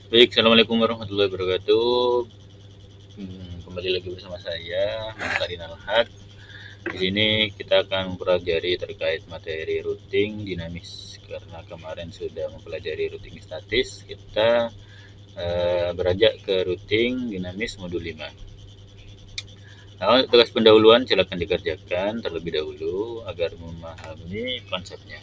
Baik, assalamualaikum warahmatullahi wabarakatuh. Kembali lagi bersama saya, Muhammad Al-Haq. Di sini kita akan mempelajari terkait materi routing dinamis. Karena kemarin sudah mempelajari routing statis, kita beranjak ke routing dinamis modul 5. Nah, untuk tugas pendahuluan silakan dikerjakan terlebih dahulu agar memahami konsepnya.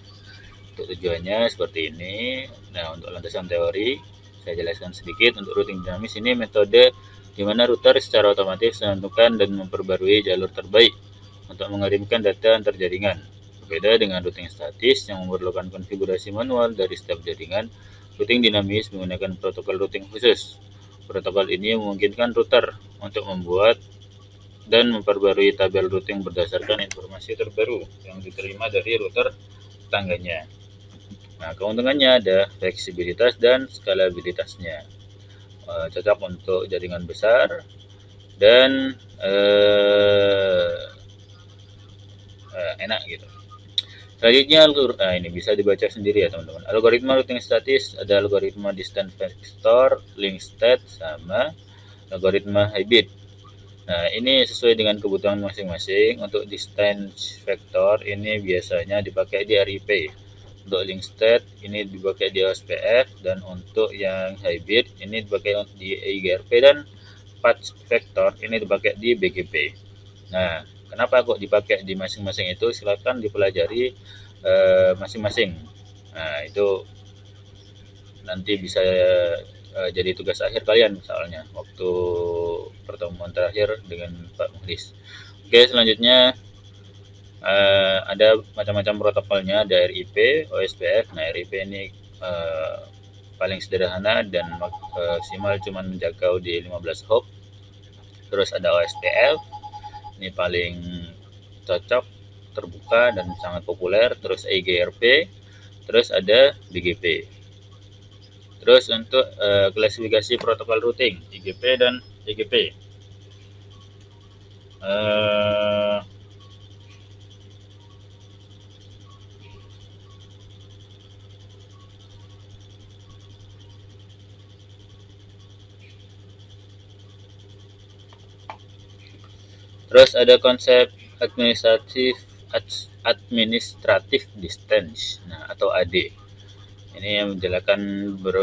Untuk tujuannya seperti ini. Nah, untuk landasan teori, saya jelaskan sedikit. Untuk routing dinamis ini metode di mana router secara otomatis menentukan dan memperbarui jalur terbaik untuk mengirimkan data antar jaringan. Berbeda dengan routing statis yang memerlukan konfigurasi manual dari setiap jaringan, routing dinamis menggunakan protokol routing khusus. Protokol ini memungkinkan router untuk membuat dan memperbarui tabel routing berdasarkan informasi terbaru yang diterima dari router tetangganya. Nah, keuntungannya ada fleksibilitas dan skalabilitasnya. Cocok untuk jaringan besar dan eh, enak gitu. Selanjutnya, ini bisa dibaca sendiri ya teman-teman. Algoritma routing statis ada algoritma distance vector, link state, sama algoritma hybrid. Nah, ini sesuai dengan kebutuhan masing-masing. Untuk distance vector ini biasanya dipakai di RIP. Untuk link state ini dipakai di OSPF, dan untuk yang hybrid ini dipakai di IGRP, dan path vector ini dipakai di BGP. Nah, kenapa kok dipakai di masing-masing itu? Silakan dipelajari masing-masing. Nah, itu nanti bisa jadi tugas akhir kalian misalnya waktu pertemuan terakhir dengan Pak Muhlis. Oke, selanjutnya ada macam-macam protokolnya, ada RIP, OSPF. Nah, RIP ini paling sederhana dan maksimal cuma menjangkau di 15 hop. Terus ada OSPF, ini paling cocok, terbuka dan sangat populer. Terus IGRP, terus ada BGP. Terus untuk klasifikasi protokol routing IGP dan EGP. Terus ada konsep administratif distance, nah, atau AD. Ini yang menjelaskan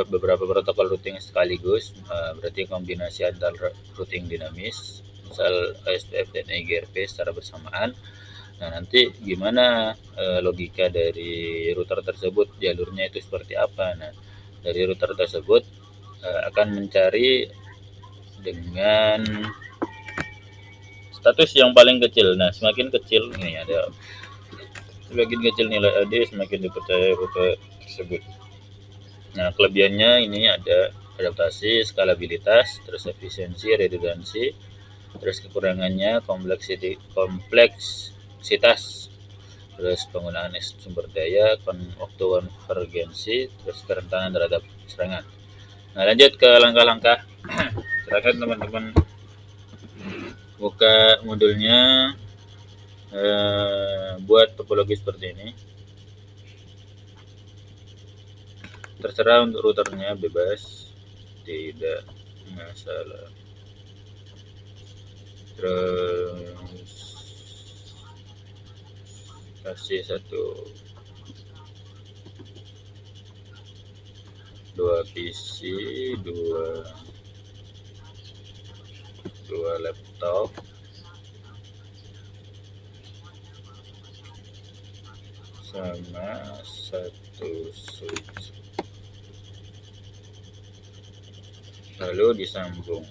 beberapa protokol routing sekaligus, berarti kombinasi antara routing dinamis, misal OSPF dan EGRP secara bersamaan. Nah, nanti gimana logika dari router tersebut, jalurnya itu seperti apa. Nah, dari router tersebut akan mencari dengan status yang paling kecil. Nah, semakin kecil ini ada, semakin kecil nilai AD semakin dipercaya router tersebut. Nah, kelebihannya ini ada adaptasi, skalabilitas, terus efisiensi, redundansi. Terus kekurangannya kompleksitas, terus penggunaan sumber daya, waktu konvergensi, terus kerentanan terhadap serangan. Nah, lanjut ke langkah-langkah. Silakan teman-teman buka modulnya, buat topologi seperti ini. Terserah untuk routernya, bebas, tidak masalah. Terus kasih 2 PC, dua laptop, sama 1 switch, lalu disambung.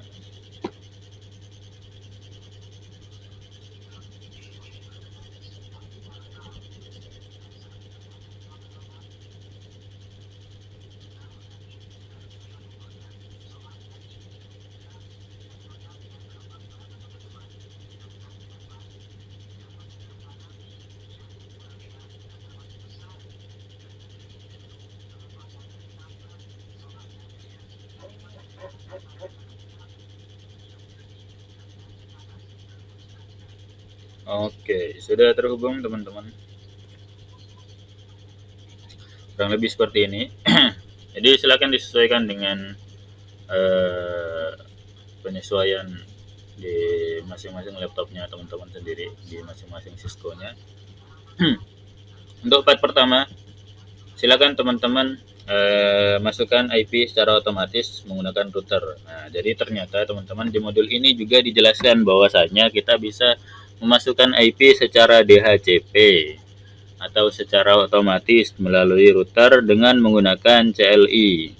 Oke, sudah terhubung teman-teman. Kurang lebih seperti ini. Jadi silakan disesuaikan dengan penyesuaian di masing-masing laptopnya teman-teman sendiri, di masing-masing Cisco-nya. Untuk part pertama, silakan teman-teman masukkan IP secara otomatis menggunakan router. Nah, jadi ternyata teman-teman di modul ini juga dijelaskan bahwasanya kita bisa memasukkan IP secara DHCP atau secara otomatis melalui router dengan menggunakan CLI.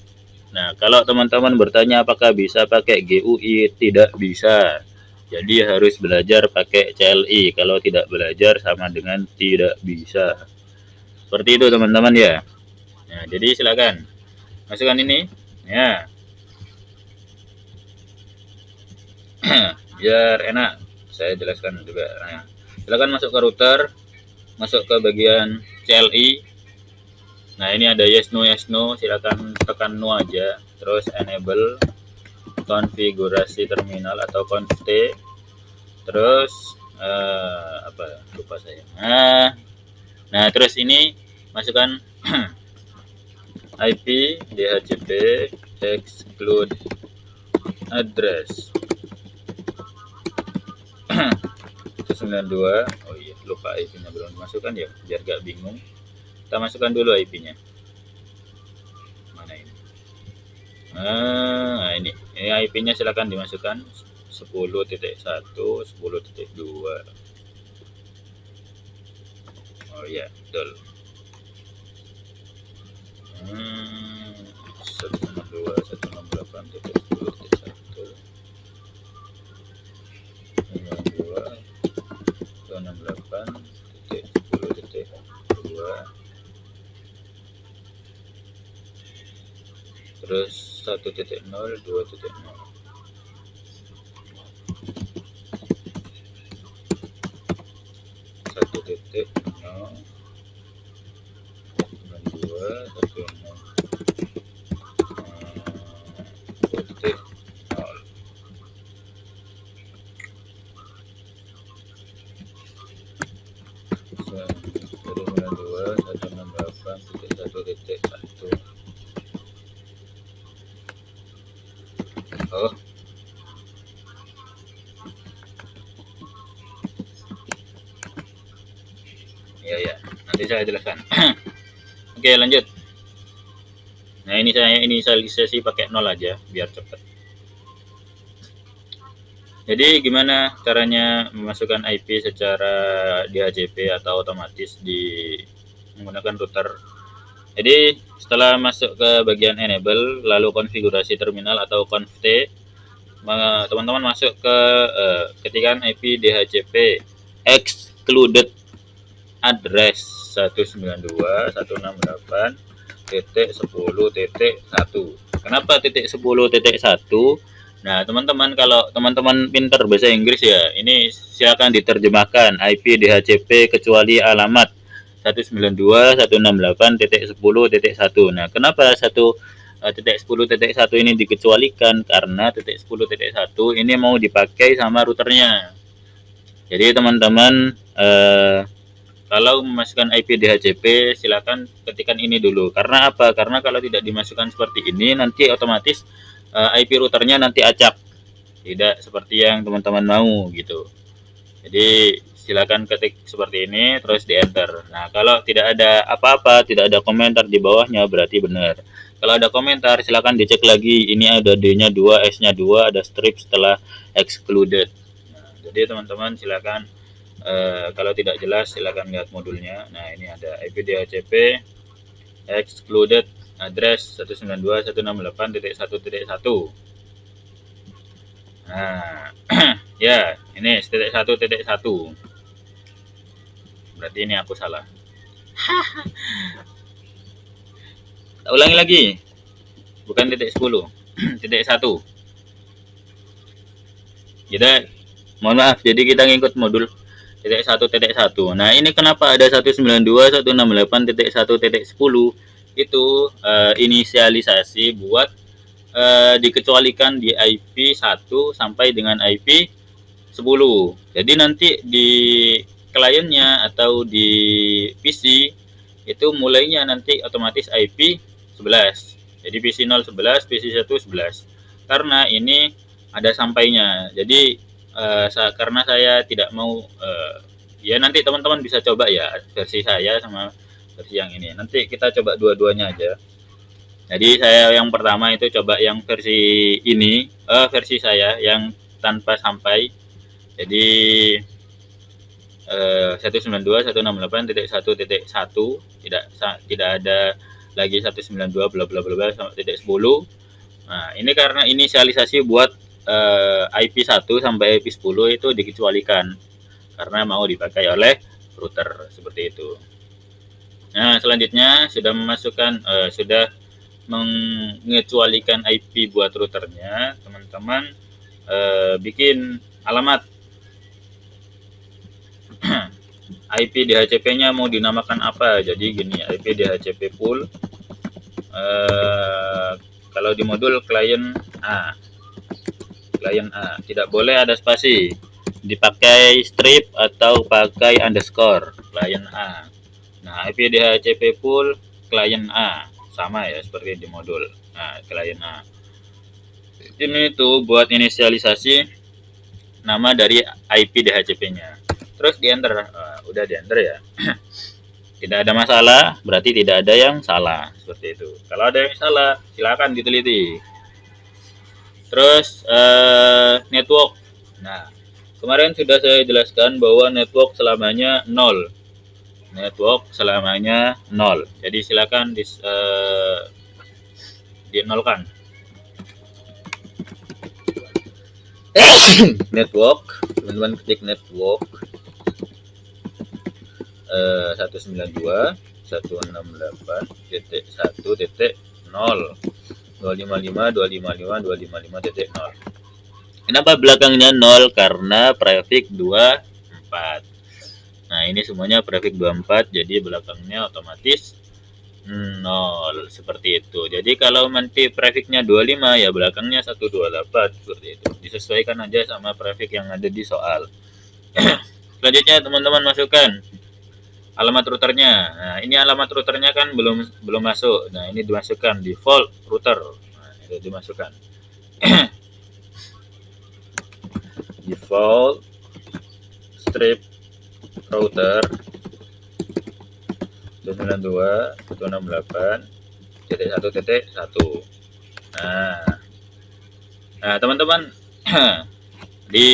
Nah, kalau teman-teman bertanya apakah bisa pakai GUI, tidak bisa. Jadi harus belajar pakai CLI. Kalau tidak belajar sama dengan tidak bisa. Seperti itu teman-teman ya. Nah, jadi silakan masukkan ini ya. Biar enak saya jelaskan juga. Nah, silakan masuk ke router, masuk ke bagian CLI. Nah, ini ada yes no, silakan tekan no aja, terus enable konfigurasi terminal atau conft, terus apa lupa saya. Nah terus ini masukkan IP DHCP exclude address 92. Oh iya, lupa IP-nya belum dimasukkan ya, biar gak bingung. Kita masukkan dulu IP-nya. Mana ini? Nah, ini IP-nya silakan dimasukkan 10.1, 10.2. Oh iya, betul. 162, 168.10.1, 168.10.2, terus 1.0, 2.0. Satu titik nol, 2, 1 nol, 2 titik nol. Dari 92, 168.1.1. Oh, ya, nanti saya jelaskan. Oke, lanjut. Nah, ini saya inisialisasi pakai 0 aja biar cepat. Jadi gimana caranya memasukkan IP secara DHCP atau otomatis di menggunakan router? Jadi setelah masuk ke bagian enable, lalu konfigurasi terminal atau conft, teman-teman masuk ke ketikan IP DHCP excluded address 192.168.10.1. Kenapa titik 10.1? Nah, teman-teman kalau teman-teman pintar bahasa Inggris ya, ini silakan diterjemahkan IP DHCP kecuali alamat 192.168.10.1. Nah, kenapa 1.10.1 ini dikecualikan? Karena titik 10.1 ini mau dipakai sama routernya. Jadi teman-teman kalau memasukkan IP DHCP silakan ketikkan ini dulu. Karena apa? Karena kalau tidak dimasukkan seperti ini nanti otomatis IP routernya nanti acak, tidak seperti yang teman-teman mau gitu. Jadi silakan ketik seperti ini terus di enter. Nah, kalau tidak ada apa-apa, tidak ada komentar di bawahnya berarti benar. Kalau ada komentar silakan dicek lagi, ini ada D-nya 2, S-nya 2, ada strip setelah excluded. Nah, jadi teman-teman silakan kalau tidak jelas silakan lihat modulnya. Nah, ini ada IP DHCP excluded address 192.168.1.1. Nah, ya, ini titik 1.1. Berarti ini aku salah. Ulangi lagi. Bukan titik 10, titik 1. Mohon maaf, jadi kita ngikut modul titik 1.1. Nah, ini kenapa ada 192.168.1.10? Itu inisialisasi buat dikecualikan di IP 1 sampai dengan IP 10. Jadi nanti di kliennya atau di PC itu mulainya nanti otomatis IP 11. Jadi PC 0 11, PC 1 11. karena ini ada sampainya. Jadi karena saya tidak mau ya nanti teman-teman bisa coba ya versi saya sama versi yang ini. Nanti kita coba dua-duanya aja. Jadi saya yang pertama itu coba yang versi ini, versi saya yang tanpa sampai. Jadi 192.168.1.1 tidak ada lagi 192 bla bla bla bla sampai titik 10. Nah, ini karena inisialisasi buat IP1 sampai IP10 itu dikecualikan karena mau dipakai oleh router seperti itu. Nah, selanjutnya sudah sudah mengecualikan IP buat routernya, teman-teman bikin alamat IP DHCP-nya mau dinamakan apa. Jadi gini, IP DHCP pool kalau di modul klien A tidak boleh ada spasi, dipakai strip atau pakai underscore klien A. Nah, IP DHCP pool klien A sama ya seperti di modul. Nah, klien A ini tuh buat inisialisasi nama dari IP DHCP-nya. Terus di enter, udah di enter ya. Tidak ada masalah, berarti tidak ada yang salah seperti itu. Kalau ada yang salah, silakan diteliti. Terus network. Nah, kemarin sudah saya jelaskan bahwa network selamanya 0. Network selamanya 0. Jadi silakan dinolkan. Network, teman-teman ketik network 192.168.1.0 255.255.255.0. Kenapa belakangnya 0? Karena prefix 24. Nah, ini semuanya prefix 24, jadi belakangnya otomatis 0 seperti itu. Jadi kalau nanti prefixnya 25 ya belakangnya 128 seperti itu. Disesuaikan aja sama prefix yang ada di soal. Selanjutnya teman-teman masukkan alamat routernya. Nah, ini alamat routernya kan belum masuk. Nah, ini dimasukkan default router. Nah, itu dimasukkan. Default strip router 192.168.1.1. Nah, teman-teman di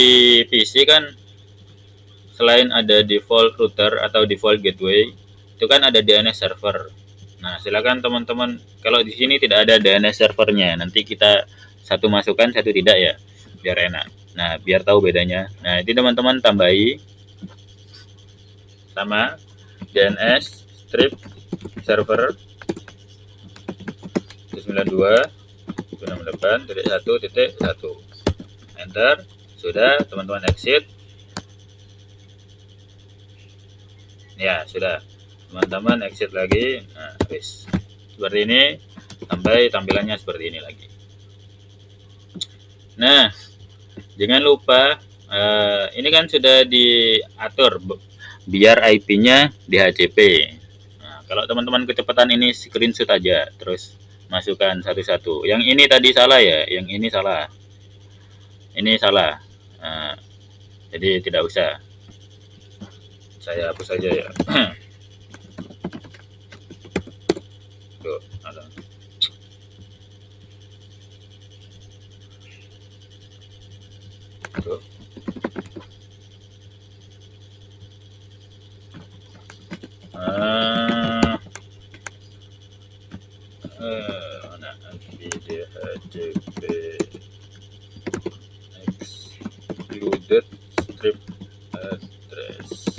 PC kan selain ada default router atau default gateway, itu kan ada DNS server. Nah, silakan teman-teman, kalau di sini tidak ada DNS servernya, nanti kita satu masukkan, satu tidak ya, biar enak. Nah, biar tahu bedanya. Nah, itu teman-teman tambahi sama DNS strip server 192.168.1.1. Enter. Sudah, teman-teman exit. Ya, sudah. Teman-teman exit lagi. Nah, habis. Seperti ini sampai tampilannya seperti ini lagi. Nah, jangan lupa ini kan sudah diatur biar IP-nya DHCP. Nah, kalau teman-teman kecepatan ini screenshot aja, terus masukkan satu-satu. Yang ini tadi salah ya, yang ini salah. Ini salah. Nah, jadi tidak usah. Saya hapus saja ya. Tuh, ada. Tuh. Mana DHCP excluded strip address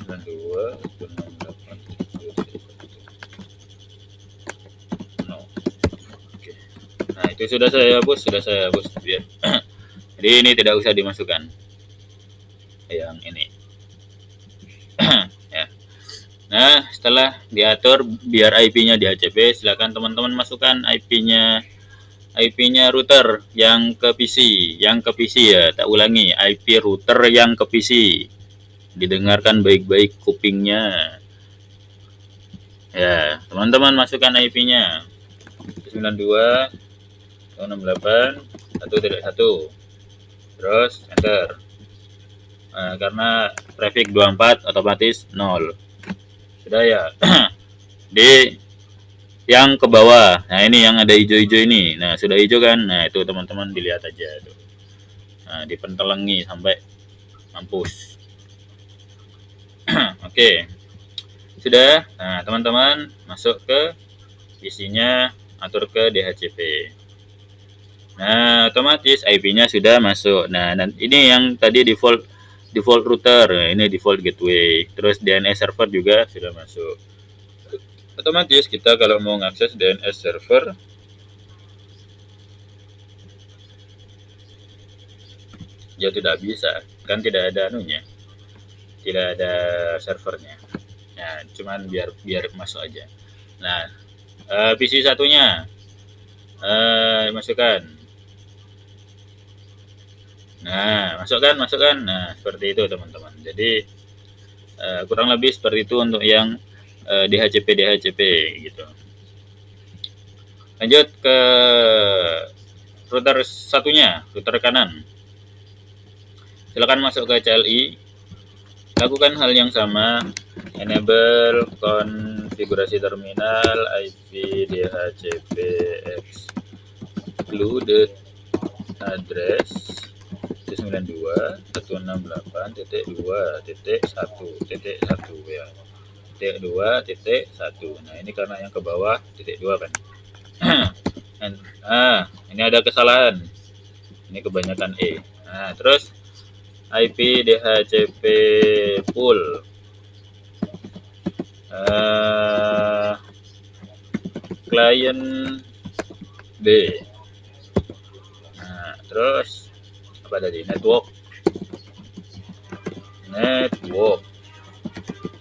92.168.1.1. No. Oke. Nah, itu sudah saya hapus biar. Jadi ini tidak usah dimasukkan. Yang ini. Ya. Nah, setelah diatur biar IP-nya DHCP, silakan teman-teman masukkan IP-nya router yang ke PC, ya, tak ulangi, IP router yang ke PC. Didengarkan baik-baik kupingnya. Ya, teman-teman masukkan IP-nya 92.168 1.1, terus enter. Karena traffic 24 otomatis 0. Sudah ya. Di yang ke bawah, nah ini yang ada hijau-hijau ini, nah sudah hijau kan, nah itu teman-teman dilihat aja tuh. Nah, dipentelengi sampai mampus. Oke, sudah. Nah teman-teman masuk ke isinya, atur ke DHCP. Nah otomatis IP-nya sudah masuk. Nah ini yang tadi default router, nah, ini default gateway, terus DNS server juga sudah masuk. Otomatis kita kalau mau mengakses DNS server, ya tidak bisa, kan tidak ada anunya, tidak ada servernya. Nah cuman biar masuk aja. Nah PC satunya masukkan. Nah masukkan. Nah seperti itu teman-teman. Jadi kurang lebih seperti itu untuk yang DHCP gitu. Lanjut ke router satunya, router kanan. Silakan masuk ke CLI, lakukan hal yang sama, enable konfigurasi terminal IP DHCP excluded address 192.168.2.1.1 ya. Titik 2.1. Nah, ini karena yang ke bawah titik 2 kan. Ini ada kesalahan. Ini kebanyakan E. Nah, terus IP DHCP pool klien B. Nah, terus apa tadi? Network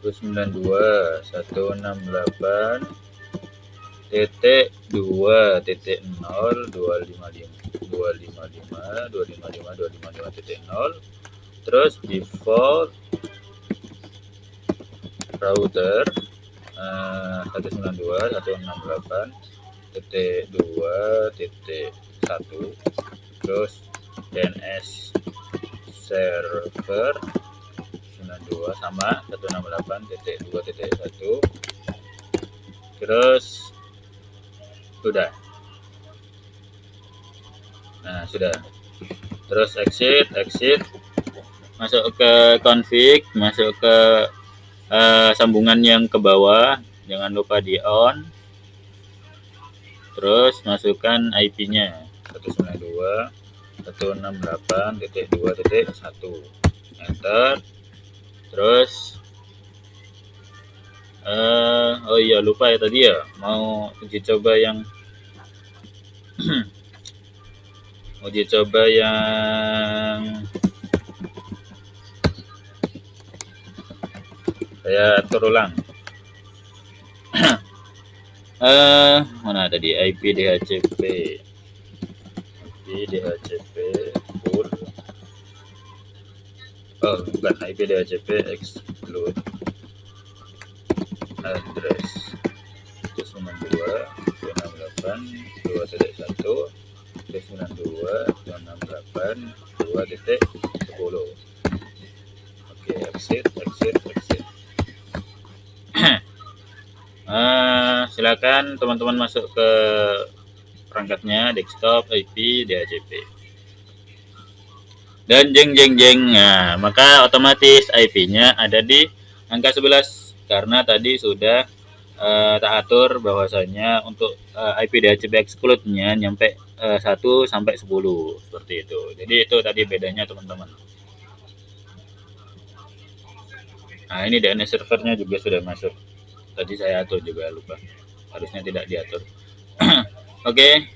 92.168.255.255.255.0, terus default router 192.168.2.1, terus DNS server 92 sama 168.2.1, terus sudah. Nah sudah, terus exit, masuk ke config, masuk ke sambungan yang ke bawah, jangan lupa di on, terus masukkan IP-nya 192.168.2.1, enter. Terus oh iya lupa ya tadi ya, mau uji coba yang saya atur ulang. Mana tadi IP DHCP full, oh bukan, IP DHCP exclude address 192.168.2.1, 192.168.2.10. Oke, exit. Silakan teman-teman masuk ke perangkatnya, desktop, IP, DHCP, dan jeng. Nah, maka otomatis IP-nya ada di angka 11 karena tadi sudah tak atur bahwasanya untuk IP DHCP exclude-nya nyampe 1 sampai 10 seperti itu. Jadi itu tadi bedanya teman-teman. Nah, ini DNS servernya juga sudah masuk. Tadi saya atur juga lupa. Harusnya tidak diatur. Oke,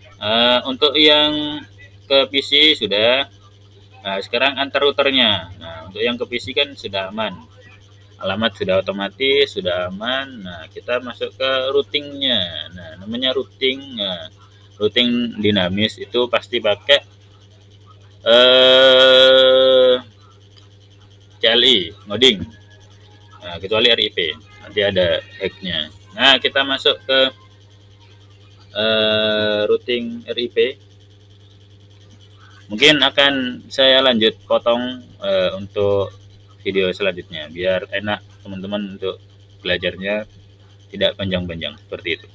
untuk yang ke PC sudah. Nah, sekarang antar routernya. Nah, untuk yang ke PC kan sudah aman. Alamat sudah otomatis, sudah aman. Nah, kita masuk ke routingnya. Nah, namanya routing. Nah, routing dinamis itu pasti pakai CLI, ngoding. Nah, kecuali RIP, nanti ada hacknya. Nah, kita masuk ke routing RIP. Mungkin akan saya lanjut potong untuk video selanjutnya biar enak teman-teman untuk belajarnya tidak panjang-panjang seperti itu.